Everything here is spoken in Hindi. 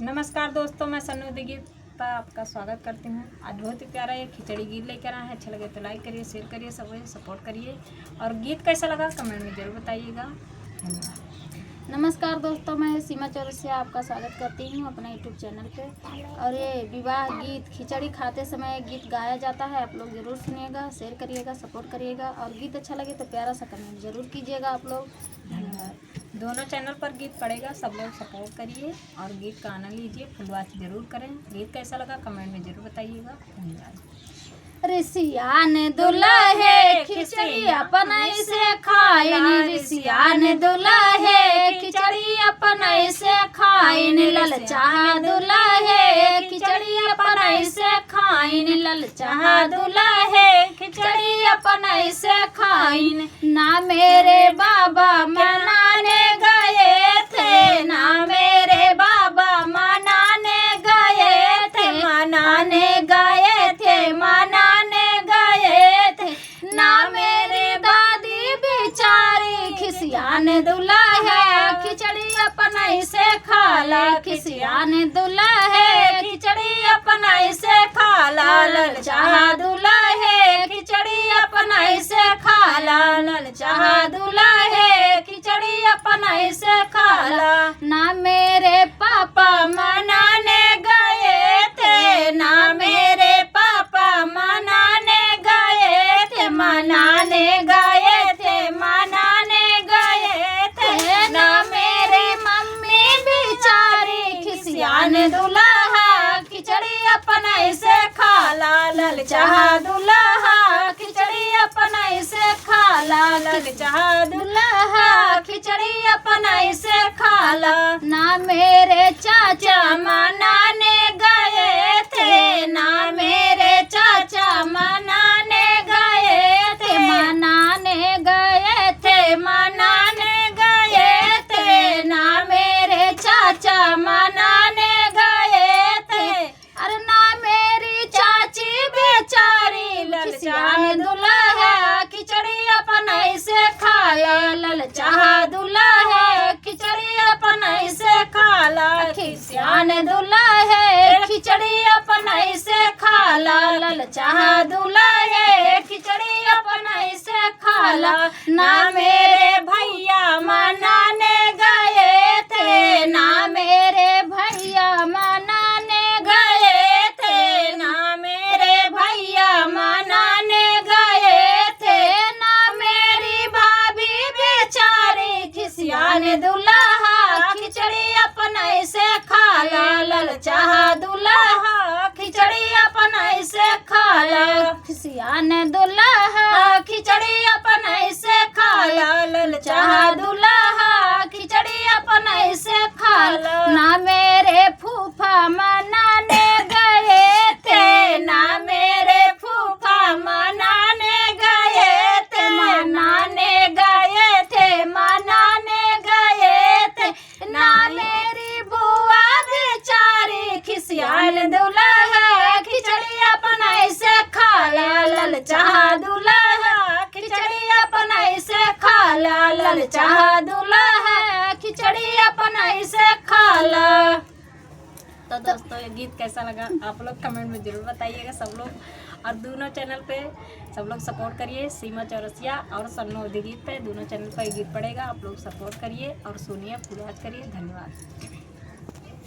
नमस्कार दोस्तों, मैं सन्नू गीत पर आपका स्वागत करती हूँ। आज बहुत ही प्यारा ये खिचड़ी गीत लेकर आए हैं। अच्छा लगे तो लाइक करिए, शेयर करिए, सब सपोर्ट करिए और गीत कैसा लगा कमेंट में ज़रूर बताइएगा। धन्यवाद। नमस्कार दोस्तों, मैं सीमा चौरसिया आपका स्वागत करती हूँ अपने यूट्यूब चैनल पे। और ये विवाह गीत खिचड़ी खाते समय गीत गाया जाता है। आप लोग ज़रूर सुनिएगा, शेयर करिएगा, सपोर्ट करिएगा और गीत अच्छा लगे तो प्यारा सा कमेंट ज़रूर कीजिएगा आप लोग। धन्यवाद। दोनों चैनल पर गीत पड़ेगा, सब लोग सपोर्ट करिए और गीत का आनंद लीजिए, फुल वॉच जरूर करें। गीत कैसा लगा कमेंट में ज़रूर बताइएगा। धन्यवाद। ऋषिया ने दुल्हे खिचड़ी अपन से खाइन, ऋषिया ने दुल्हे खिचड़ी अपन से खाइन, ललचा दुल्हे खिचड़ी अपन से खाइन, ललचा दुल्हे खिचड़ी अपन से खाइन। ना मेरे बाबा मनाने गए थे, ना मेरे बाबा मनाने गए थे, मनाने गए थे, मनाने गए थे। ना मेरी दादी बेचारी खिसियान दुल्हे खिचड़ी अपन से खाला, खिसियान दुल्हे खिचड़ी अपन से खाला, ललचा दुल्हे खिचड़ी अपन से खाला, ललचा दुल्हे खिचड़ी अपन से खाला। ना मेरे पापा मनाने गए थे, ना मेरे पापा मनाने गए थे, मनाने गए थे, मनाने गए थे। ना मेरी मम्मी बेचारी खिसियान दुल्हा खिचड़ी अपन से खाला, ललचा दुल्हा खिचड़ी अपन से खाला, ललचा दुल्हा खिचड़ी अपन से खाला। ना मेरे चाचा मनाने गए थे, ना मेरे चाचा मनाने गए थे, मनाने गए थे, मनाने गए थे। ना मेरे चाचा मनाने गए थे। अरे ना मेरी चाची बेचारी खिसियान दुल्हा खिचड़ी अपन से खाया, ललचा दुल्हा खिचड़ी अपन से खाला, खिसियान दुल्हा खिचड़ी अपन से खाला, ललचा दुल्हा खिचड़ी अपन से खाला। ना मेरे भैया मनाने गए थे, ना मेरे भैया मनाने गए थे, ना मेरे भैया मनाने गए थे। ना मेरी भाभी बेचारी खिसियान दुल्हा खिचड़ी अपन से खाला, ललचा दुल्हा खिचड़ी अपन से खाला, खिसियान दुल्हा खिचड़ी अपन से खाला, ललचा दुल्हा खिचड़ी अपन से खाला। ना मेरे फूफा मनाने गए थे, ना मेरे फूफा मनाने गए थे, मनाने गए थे, मनाने गए थे। ना मेरी बुआ बेचारी खिसियान दुल्हा खिचड़ी अपन से खाला, ललचा दुल्हा खिचड़ी अपन से खाला, ललचा दुल्हा खिचड़ी अपन से खाला। तो दोस्तों ये गीत कैसा लगा आप लोग कमेंट में ज़रूर बताइएगा सब लोग। और दोनों चैनल पे सब लोग सपोर्ट करिए, सीमा चौरसिया और सन्नू गीत पे दोनों चैनल पर गीत पड़ेगा। आप लोग सपोर्ट करिए और सुनिए, फुल वॉच करिए। धन्यवाद।